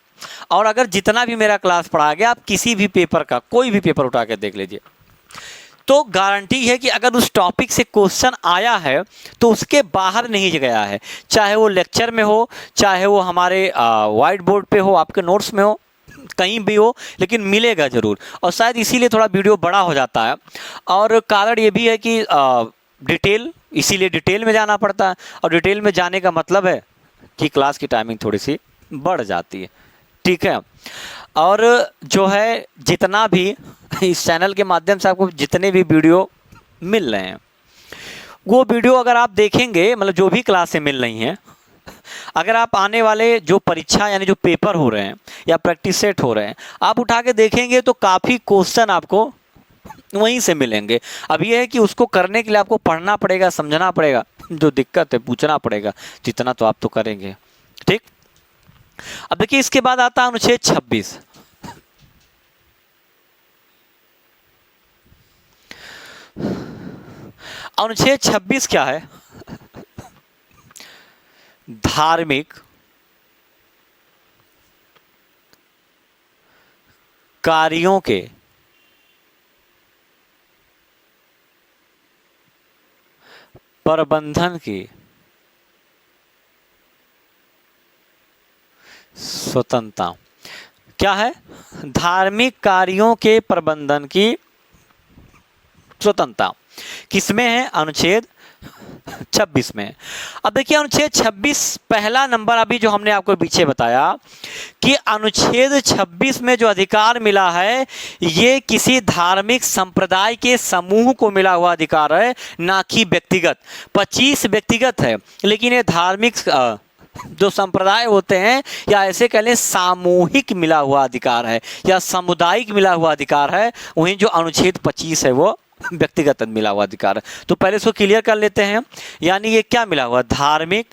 और अगर जितना भी मेरा क्लास पढ़ाया गया, आप किसी भी पेपर का कोई भी पेपर उठा के देख लीजिए, तो गारंटी है कि अगर उस टॉपिक से क्वेश्चन आया है तो उसके बाहर नहीं गया है, चाहे वो लेक्चर में हो, चाहे वो हमारे वाइट बोर्ड पे हो, आपके नोट्स में हो, कहीं भी हो, लेकिन मिलेगा ज़रूर। और शायद इसीलिए थोड़ा वीडियो बड़ा हो जाता है। और कारण ये भी है कि डिटेल, इसीलिए डिटेल में जाना पड़ता है, और डिटेल में जाने का मतलब है कि क्लास की टाइमिंग थोड़ी सी बढ़ जाती है। ठीक है, और जो है जितना भी इस चैनल के माध्यम से आपको जितने भी वीडियो मिल रहे हैं, वो वीडियो अगर आप देखेंगे, मतलब जो भी क्लासें मिल रही हैं, अगर आप आने वाले जो परीक्षा यानी जो पेपर हो रहे हैं या प्रैक्टिस सेट हो रहे हैं, आप उठा के देखेंगे तो काफ़ी क्वेश्चन आपको वहीं से मिलेंगे। अब ये है कि उसको करने के लिए आपको पढ़ना पड़ेगा, समझना पड़ेगा, जो दिक्कत है पूछना पड़ेगा, जितना तो आप तो करेंगे। ठीक, अब देखिए इसके बाद आता है अनुच्छेद 26। अनुच्छेद 26 क्या है, धार्मिक, कार्यों के प्रबंधन की स्वतंत्रता। क्या है, धार्मिक कार्यों के प्रबंधन की स्वतंत्रता किसमें है, अनुच्छेद 26 में। अब देखिए अनुच्छेद 26 पहला नंबर, अभी जो हमने आपको पीछे बताया कि अनुच्छेद 26 में जो अधिकार मिला है, ये किसी धार्मिक संप्रदाय के समूह को मिला हुआ अधिकार है, ना कि व्यक्तिगत। 25 व्यक्तिगत है, लेकिन ये धार्मिक जो संप्रदाय होते हैं, या ऐसे कह लें सामूहिक मिला हुआ अधिकार है या सामुदायिक मिला हुआ अधिकार है। वहीं जो अनुच्छेद 25 है वो व्यक्तिगत मिला हुआ अधिकार है। तो पहले इसको क्लियर कर लेते हैं, यानी ये क्या मिला हुआ, धार्मिक,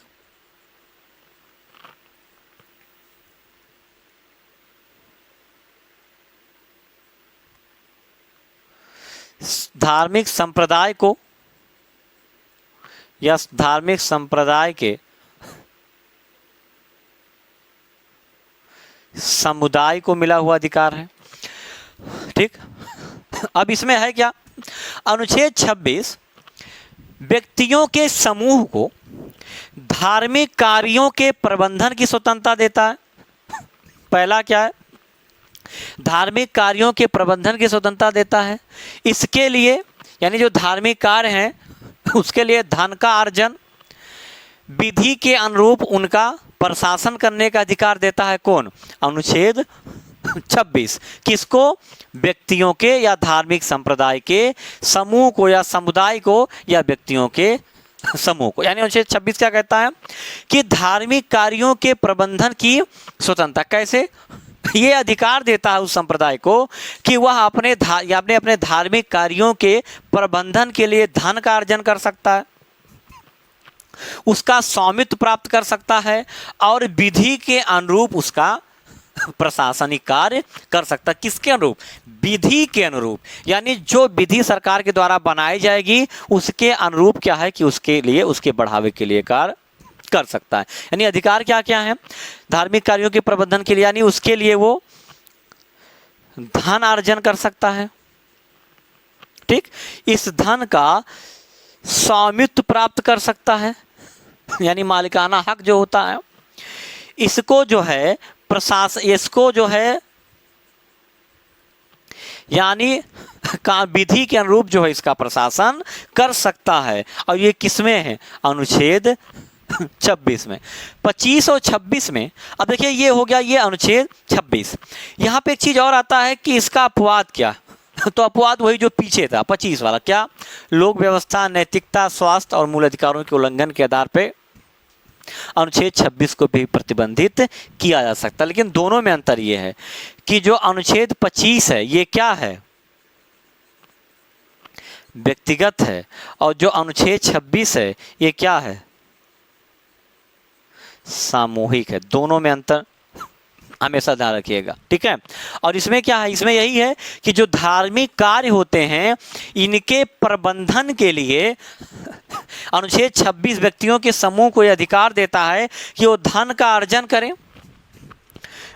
धार्मिक संप्रदाय को या धार्मिक संप्रदाय के समुदाय को मिला हुआ अधिकार है। ठीक। अब इसमें है क्या, अनुच्छेद 26 व्यक्तियों के समूह को धार्मिक कार्यों के प्रबंधन की स्वतंत्रता देता है। पहला क्या है, धार्मिक कार्यों के प्रबंधन की स्वतंत्रता देता है। इसके लिए यानी जो धार्मिक कार्य हैं उसके लिए धन का अर्जन, विधि के अनुरूप उनका प्रशासन करने का अधिकार देता है। कौन, अनुच्छेद 26। किसको, व्यक्तियों के या धार्मिक संप्रदाय के समूह को या समुदाय को या व्यक्तियों के समूह को। यानी अनुच्छेद 26 क्या कहता है कि धार्मिक कार्यों के प्रबंधन की स्वतंत्रता। कैसे, ये अधिकार देता है उस संप्रदाय को कि वह अपने धार्मिक कार्यों के प्रबंधन के लिए धन का अर्जन कर सकता है, उसका स्वामित्व प्राप्त कर सकता है और विधि के अनुरूप उसका प्रशासनिक कार्य कर सकता है। किसके अनुरूप, विधि के अनुरूप। यानी जो विधि सरकार के द्वारा बनाई जाएगी उसके अनुरूप क्या है कि उसके लिए, उसके बढ़ावे के लिए कार्य कर सकता है। यानी अधिकार क्या क्या है धार्मिक कार्यों के प्रबंधन के लिए, यानी उसके लिए वो धन अर्जन कर सकता है। ठीक, इस धन का स्वामित्व प्राप्त कर सकता है, यानी मालिकाना हक जो होता है। इसको जो है प्रशासन, इसको जो है यानी का विधि के अनुरूप जो है इसका प्रशासन कर सकता है। और ये किसमें है, अनुच्छेद 26 में। 25 और 26 में, अब देखिए ये हो गया ये अनुच्छेद 26। यहाँ पे एक चीज़ और आता है कि इसका अपवाद क्या, तो अपवाद वही जो पीछे था 25 वाला, क्या, लोक व्यवस्था, नैतिकता, स्वास्थ्य और मूल अधिकारों के उल्लंघन के आधार पे अनुच्छेद 26 को भी प्रतिबंधित किया जा सकता है। लेकिन दोनों में अंतर ये है कि जो अनुच्छेद 25 है ये क्या है, व्यक्तिगत है, और जो अनुच्छेद 26 है ये क्या है, सामूहिक है। दोनों में अंतर हमेशा ध्यान रखिएगा, ठीक है। और इसमें क्या है, इसमें यही है कि जो धार्मिक कार्य होते हैं इनके प्रबंधन के लिए अनुच्छेद 26 व्यक्तियों के समूह को यह अधिकार देता है कि वो धन का अर्जन करें,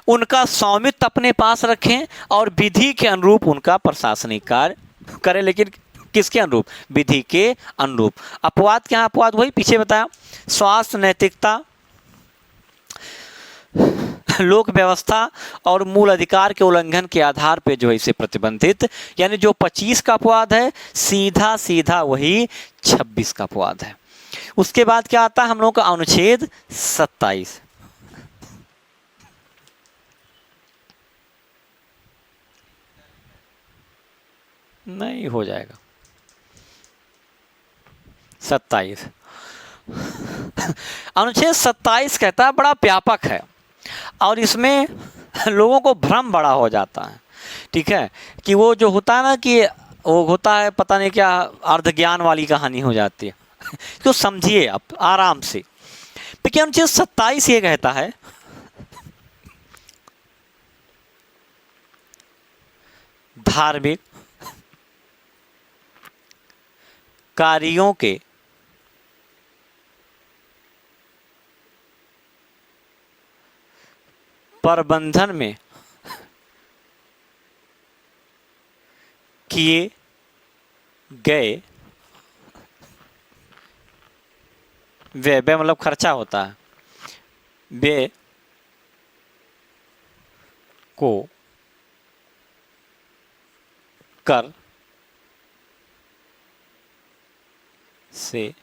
उनका स्वामित्व अपने पास रखें और विधि के अनुरूप उनका प्रशासनिक कार्य करें। लेकिन किसके अनुरूप, विधि के अनुरूप। अपवाद क्या, अपवाद वही पीछे बताया, स्वास्थ्य, नैतिकता, लोक व्यवस्था और मूल अधिकार के उल्लंघन के आधार पे जो है इसे प्रतिबंधित। यानी जो 25 का अपवाद है सीधा सीधा वही 26 का अपवाद है। उसके बाद क्या आता है हम लोग का अनुच्छेद 27। नहीं हो जाएगा 27। अनुच्छेद 27 कहता है, बड़ा व्यापक है और इसमें लोगों को भ्रम बड़ा हो जाता है, ठीक है, कि वो जो होता है ना कि वो होता है पता नहीं क्या अर्ध ज्ञान वाली कहानी हो जाती है। तो समझिए आप आराम से। देखिए अनुच्छेद 27 ये कहता है धार्मिक कार्यों के प्रबंधन में किए गए व्यय, मतलब खर्चा होता है, व्यय को कर से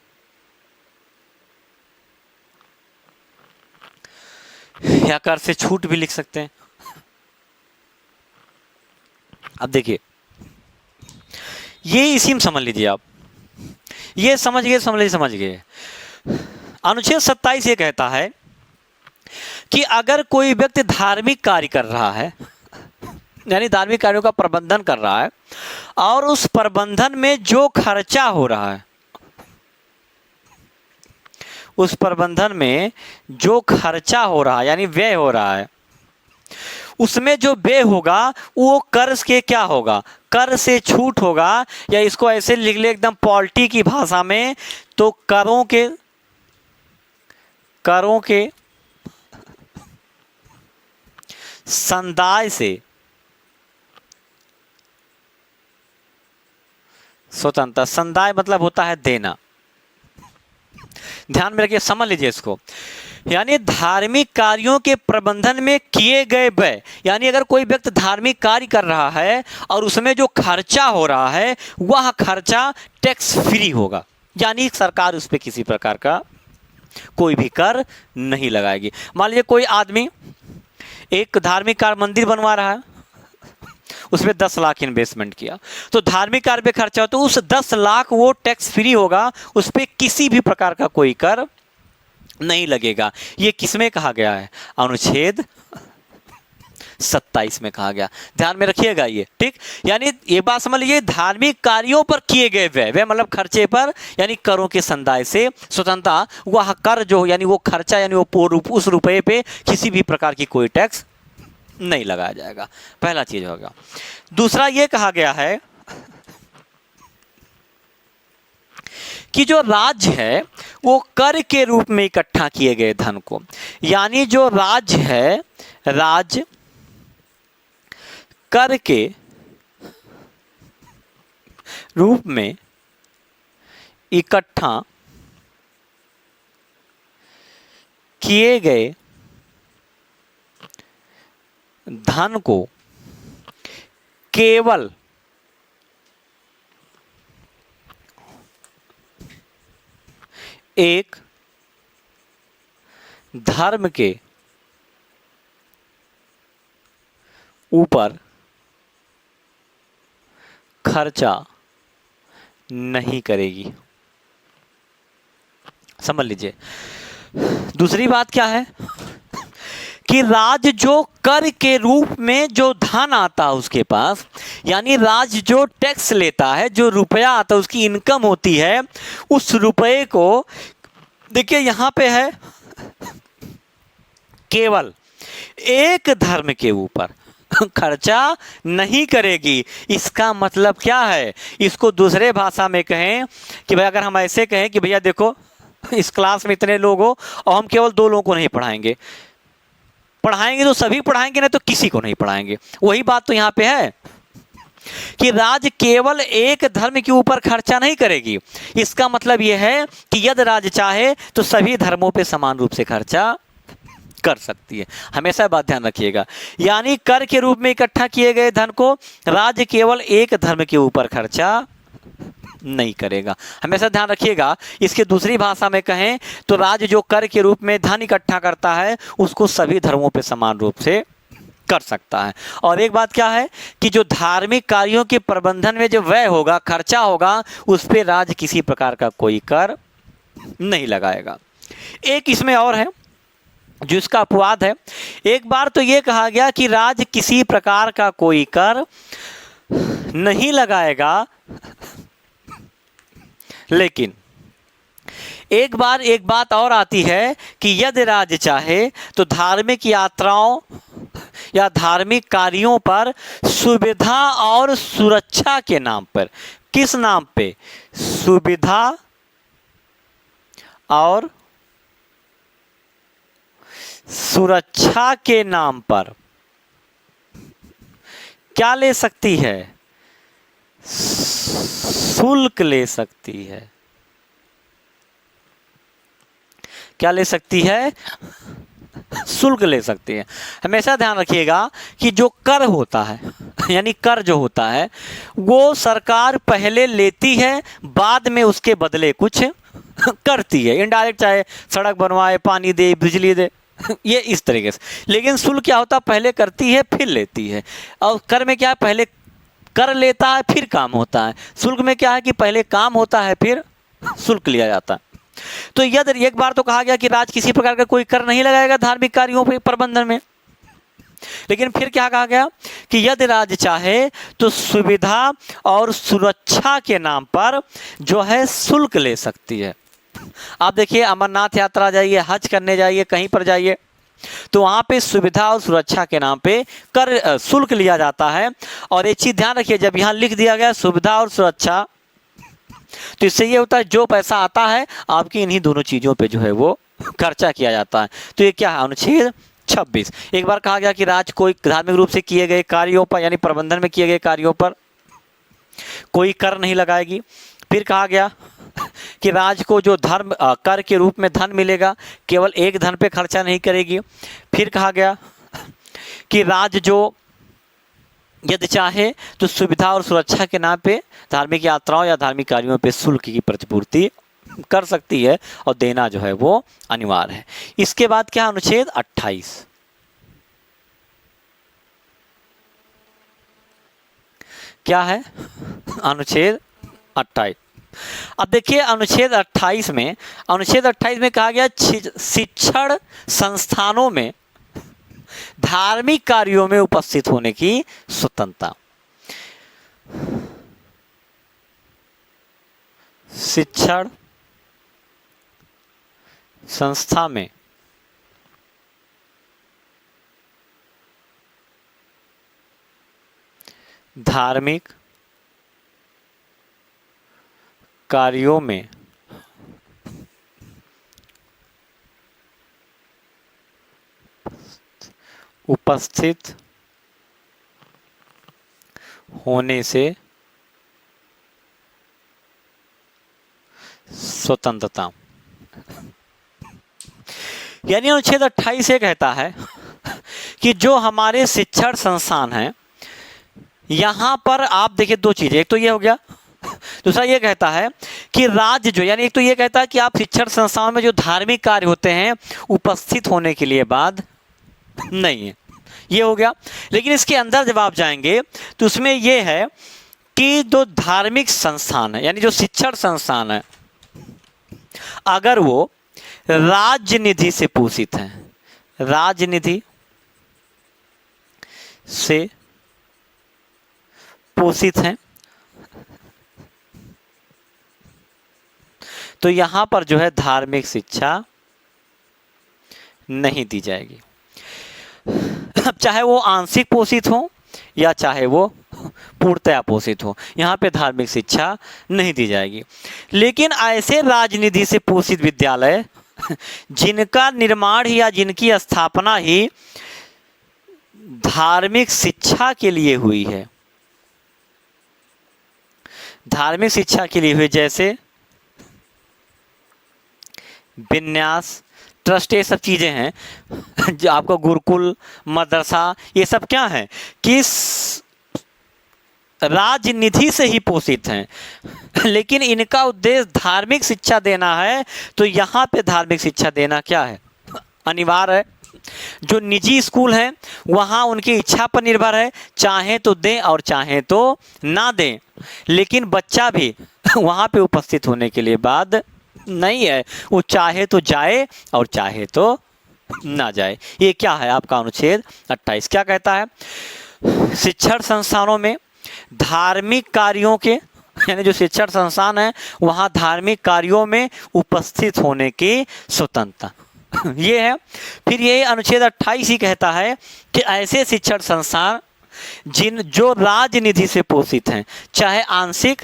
या कर से छूट भी लिख सकते हैं। अब देखिए ये इसी में समझ लीजिए आप, ये समझ गए। अनुच्छेद 27 ये कहता है कि अगर कोई व्यक्ति धार्मिक कार्य कर रहा है, यानी धार्मिक कार्यों का प्रबंधन कर रहा है और उस प्रबंधन में जो खर्चा हो रहा है, उस प्रबंधन में जो खर्चा हो रहा है यानी व्यय हो रहा है, उसमें जो व्यय होगा वो कर के क्या होगा, कर से छूट होगा। या इसको ऐसे लिख ले एकदम पॉलिटी की भाषा में, तो करों के संदाय से स्वतंत्रता। संदाय मतलब होता है देना, ध्यान में रखिए, समझ लीजिए इसको। यानी धार्मिक कार्यों के प्रबंधन में किए गए व्यय, यानी अगर कोई व्यक्ति धार्मिक कार्य कर रहा है और उसमें जो खर्चा हो रहा है वह खर्चा टैक्स फ्री होगा, यानी सरकार उस पर किसी प्रकार का कोई भी कर नहीं लगाएगी। मान लीजिए कोई आदमी एक धार्मिक कार्य मंदिर बनवा रहा है, उसमें 10 लाख इन्वेस्टमेंट किया, तो धार्मिक कार्य पे खर्चा हो तो उस 10 लाख वो टैक्स फ्री होगा, उस पर किसी भी प्रकार का कोई कर नहीं लगेगा। ये किसमें कहा गया है? अनुच्छेद 27 में कहा गया, ध्यान में रखिएगा ये, ठीक। यानी ये बात समझ लीजिए, धार्मिक कार्यों पर किए गए व्यय मतलब खर्चे पर, यानी करों के संदाय से स्वतंत्रता, वह कर जो यानी वो खर्चा यानी वो उस रुपये पे किसी भी प्रकार की कोई टैक्स नहीं लगाया जाएगा, पहला चीज होगा। दूसरा ये कहा गया है कि जो राज्य है वो कर के रूप में इकट्ठा किए गए धन को, यानी जो राज्य है, राज्य कर के रूप में इकट्ठा किए गए धन को केवल एक धर्म के ऊपर खर्चा नहीं करेगी। समझ लीजिए। दूसरी बात क्या है कि राज्य जो कर के रूप में जो धन आता है उसके पास, यानी राज्य जो टैक्स लेता है, जो रुपया आता है, उसकी इनकम होती है, उस रुपये को देखिए यहां पे है केवल एक धर्म के ऊपर खर्चा नहीं करेगी। इसका मतलब क्या है? इसको दूसरे भाषा में कहें कि भाई अगर हम ऐसे कहें कि भैया देखो इस क्लास में इतने लोग हो और हम केवल 2 लोगों को नहीं पढ़ाएंगे तो सभी पढ़ाएंगे, नहीं तो किसी को नहीं पढ़ाएंगे। वही बात तो यहाँ पे है कि राज्य केवल एक धर्म के ऊपर खर्चा नहीं करेगी। इसका मतलब यह है कि यदि राज्य चाहे तो सभी धर्मों पे समान रूप से खर्चा कर सकती है। हमेशा बात ध्यान रखिएगा, यानी कर के रूप में इकट्ठा किए गए धन को राज्य केवल एक धर्म के ऊपर खर्चा नहीं करेगा। हमेशा ध्यान रखिएगा। इसके दूसरी भाषा में कहें तो राज्य जो कर के रूप में धन इकट्ठा करता है उसको सभी धर्मों पे समान रूप से कर सकता है। और एक बात क्या है कि जो धार्मिक कार्यों के प्रबंधन में जो व्यय होगा, खर्चा होगा, उस पे राज्य किसी प्रकार का कोई कर नहीं लगाएगा। एक इसमें और है जो इसका अपवाद है। एक बार तो ये कहा गया कि राज्य किसी प्रकार का कोई कर नहीं लगाएगा, लेकिन एक बात और आती है कि यदि राज्य चाहे तो धार्मिक यात्राओं या धार्मिक कार्यों पर सुविधा और सुरक्षा के नाम पर, किस नाम पे? सुविधा और सुरक्षा के नाम पर क्या ले सकती है? शुल्क ले सकती है। क्या ले सकती है? शुल्क ले सकती है। हमेशा ध्यान रखिएगा कि जो कर होता है यानी कर जो होता है वो सरकार पहले लेती है, बाद में उसके बदले कुछ करती है। इनडायरेक्ट, चाहे सड़क बनवाए, पानी दे, बिजली दे, ये इस तरीके से। लेकिन शुल्क क्या होता है? पहले करती है फिर लेती है। और कर में क्या है? पहले कर लेता है फिर काम होता है। शुल्क में क्या है कि पहले काम होता है फिर शुल्क लिया जाता है। तो यदि एक बार तो कहा गया कि राज्य किसी प्रकार का कोई कर नहीं लगाएगा धार्मिक कार्यों के प्रबंधन में, लेकिन फिर क्या कहा गया कि यदि राज्य चाहे तो सुविधा और सुरक्षा के नाम पर जो है शुल्क ले सकती है। आप देखिए, अमरनाथ यात्रा जाइए, हज करने जाइए, कहीं पर जाइए तो वहाँ पे सुविधा और सुरक्षा के नाम पे कर शुल्क लिया जाता है। और एक चीज़ ध्यान रखिए, जब यहाँ लिख दिया गया सुविधा और सुरक्षा, तो इससे ये होता है जो पैसा आता है आपकी इन्हीं दोनों चीज़ों पे जो है वो खर्चा किया जाता है। तो ये क्या है? अनुच्छेद 26। एक बार कहा गया कि राज्य कोई धार्मिक रूप से किए गए कार्यों पर यानी प्रबंधन में किए गए कार्यों पर कोई कर नहीं लगाएगी। फिर कहा गया कि राज्य को जो धर्म कर के रूप में धन मिलेगा, केवल एक धन पे खर्चा नहीं करेगी। फिर कहा गया कि राज्य जो यदि चाहे तो सुविधा और सुरक्षा के नाम पे धार्मिक यात्राओं या धार्मिक कार्यों पे शुल्क की प्रतिपूर्ति कर सकती है और देना जो है वो अनिवार्य है। इसके बाद क्या, अनुच्छेद 28। क्या है, अनुच्छेद 28। अब देखिए अनुच्छेद 28 में कहा गया शिक्षण संस्थानों में धार्मिक कार्यों में उपस्थित होने की स्वतंत्रता। शिक्षण संस्था में धार्मिक कार्यों में उपस्थित होने से स्वतंत्रता। यानी अनुच्छेद 28 ये कहता है कि जो हमारे शिक्षण संस्थान हैं, यहां पर आप देखिए दो चीजें, एक तो ये हो गया, दूसरा ये कहता है कि राज्य जो, यानी एक तो ये कहता है कि आप शिक्षण संस्थानों में जो धार्मिक कार्य होते हैं उपस्थित होने के लिए बाध्य नहीं है, ये हो गया। लेकिन इसके अंदर जब आप जाएंगे तो उसमें ये है कि जो धार्मिक संस्थान है, यानी जो शिक्षण संस्थान है, अगर वो राज्य निधि से पोषित हैं, राज्य निधि से पोषित हैं, तो यहां पर जो है धार्मिक शिक्षा नहीं दी जाएगी। अब चाहे वो आंशिक पोषित हो या चाहे वो पूर्णतया पोषित हो, यहाँ पे धार्मिक शिक्षा नहीं दी जाएगी। लेकिन ऐसे राजनिधि से पोषित विद्यालय जिनका निर्माण ही या जिनकी स्थापना ही धार्मिक शिक्षा के लिए हुई है, धार्मिक शिक्षा के लिए हुई, जैसे विन्यास ट्रस्ट, ये सब चीज़ें हैं जो आपको गुरुकुल मदरसा, ये सब क्या है कि राजनिधि से ही पोषित हैं, लेकिन इनका उद्देश्य धार्मिक शिक्षा देना है, तो यहाँ पे धार्मिक शिक्षा देना क्या है, अनिवार्य है। जो निजी स्कूल हैं वहाँ उनकी इच्छा पर निर्भर है, चाहे तो दें और चाहे तो ना दें, लेकिन बच्चा भी वहाँ पे उपस्थित होने के लिए बाध्य नहीं है, वो चाहे तो जाए और चाहे तो ना जाए। ये क्या है आपका अनुच्छेद 28 क्या कहता है, शिक्षण संस्थानों में धार्मिक कार्यों के, यानी जो शिक्षण संस्थान है वहाँ धार्मिक कार्यों में उपस्थित होने की स्वतंत्रता ये है। फिर ये अनुच्छेद 28 ही कहता है कि ऐसे शिक्षण संस्थान जो राजनिधि से पोषित हैं, चाहे आंशिक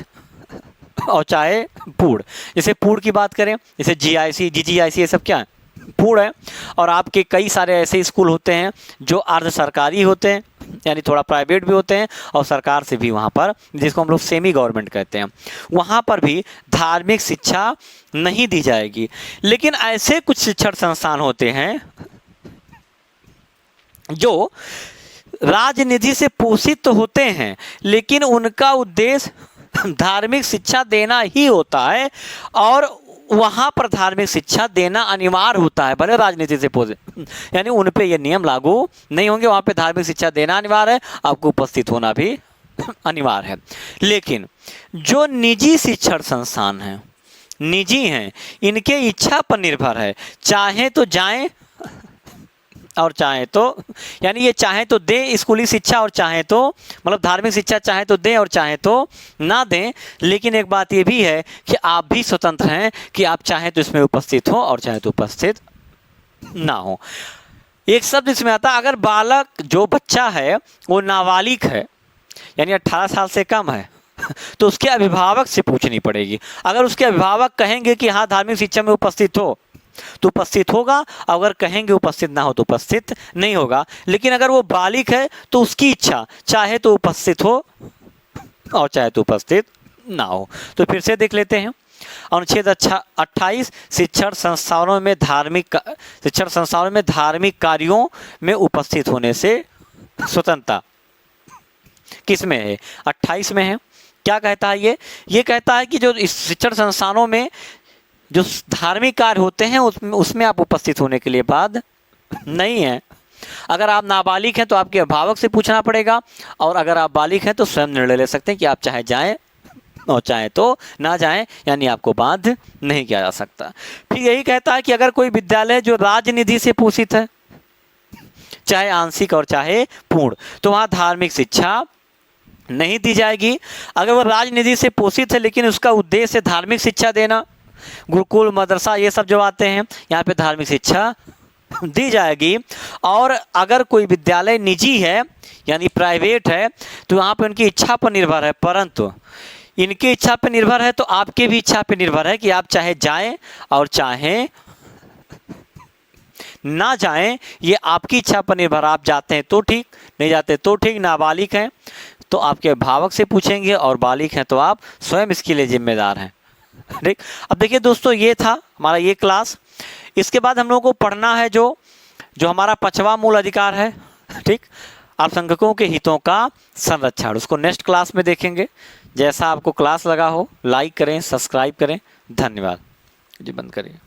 और चाहे पूर्ण, जैसे पूर्ण की बात करें, जैसे जीआईसी जीजीआईसी ये सब क्या है, पूर्ण है। और आपके कई सारे ऐसे स्कूल होते हैं जो अर्ध सरकारी होते हैं, यानी थोड़ा प्राइवेट भी होते हैं और सरकार से भी वहाँ पर, जिसको हम लोग सेमी गवर्नमेंट कहते हैं, वहाँ पर भी धार्मिक शिक्षा नहीं दी जाएगी। लेकिन ऐसे कुछ शिक्षण संस्थान होते हैं जो राजनिधि से पोषित तो होते हैं, लेकिन उनका उद्देश्य धार्मिक शिक्षा देना ही होता है और वहाँ पर धार्मिक शिक्षा देना अनिवार्य होता है, भले राजनीति से पोषित, यानी उन पे ये नियम लागू नहीं होंगे, वहाँ पे धार्मिक शिक्षा देना अनिवार्य है, आपको उपस्थित होना भी अनिवार्य है। लेकिन जो निजी शिक्षण संस्थान हैं, निजी हैं, इनके इच्छा पर निर्भर है, चाहे तो जाएं और चाहे तो, यानी ये चाहे तो दें स्कूली शिक्षा और चाहे तो, मतलब धार्मिक शिक्षा चाहे तो दें और चाहे तो ना दें। लेकिन एक बात ये भी है कि आप भी स्वतंत्र हैं कि आप चाहे तो इसमें उपस्थित हो और चाहे तो उपस्थित ना हो। एक शब्द इसमें आता है, अगर बालक जो बच्चा है वो नाबालिग है, यानी 18 साल से कम है, तो उसके अभिभावक से पूछनी पड़ेगी। अगर उसके अभिभावक कहेंगे कि हाँ धार्मिक शिक्षा में उपस्थित हो तो उपस्थित होगा, अगर कहेंगे उपस्थित ना हो तो उपस्थित नहीं होगा। लेकिन अगर वो बालिग है तो उसकी इच्छा, चाहे तो उपस्थित हो और चाहे तो उपस्थित ना हो। तो फिर से देख लेते हैं। अनुच्छेद 28 शिक्षण संस्थानों में धार्मिक कार्यों में उपस्थित होने से स्वतंत्रता किस में है? 28 में है। क्या कहता है ये कहता है कि जो इस शिक्षण संस्थानों में जो धार्मिक कार्य होते हैं उसमें आप उपस्थित होने के लिए बाध्य नहीं है। अगर आप नाबालिग हैं तो आपके अभिभावक से पूछना पड़ेगा, और अगर आप बालिग हैं तो स्वयं निर्णय ले सकते हैं कि आप चाहे जाएं और चाहे तो ना जाएं, यानी आपको बाध्य नहीं किया जा सकता। फिर यही कहता है कि अगर कोई विद्यालय जो राजनिधि से पोषित है, चाहे आंशिक और चाहे पूर्ण, तो वहाँ धार्मिक शिक्षा नहीं दी जाएगी। अगर वो राजनिधि से पोषित है लेकिन उसका उद्देश्य धार्मिक शिक्षा देना, गुरुकुल मदरसा ये सब जो आते हैं, यहाँ पे धार्मिक शिक्षा दी जाएगी। और अगर कोई विद्यालय निजी है यानी प्राइवेट है तो यहाँ पे उनकी इच्छा पर निर्भर है, परंतु इनकी इच्छा पर निर्भर है तो आपके भी इच्छा पर निर्भर है कि आप चाहे जाएं और चाहे ना जाएं, ये आपकी इच्छा पर निर्भर। आप जाते हैं तो ठीक, नहीं जाते तो ठीक। नाबालिग हैं तो आपके अभिभावक से पूछेंगे, और बालिग हैं तो आप स्वयं इसके लिए जिम्मेदार हैं। ठीक। अब देखिए दोस्तों, ये था हमारा ये क्लास। इसके बाद हम लोगों को पढ़ना है जो हमारा 5वां मूल अधिकार है, ठीक, अल्पसंख्यकों के हितों का संरक्षण। उसको नेक्स्ट क्लास में देखेंगे। जैसा आपको क्लास लगा हो लाइक करें, सब्सक्राइब करें। धन्यवाद जी। बंद करिए।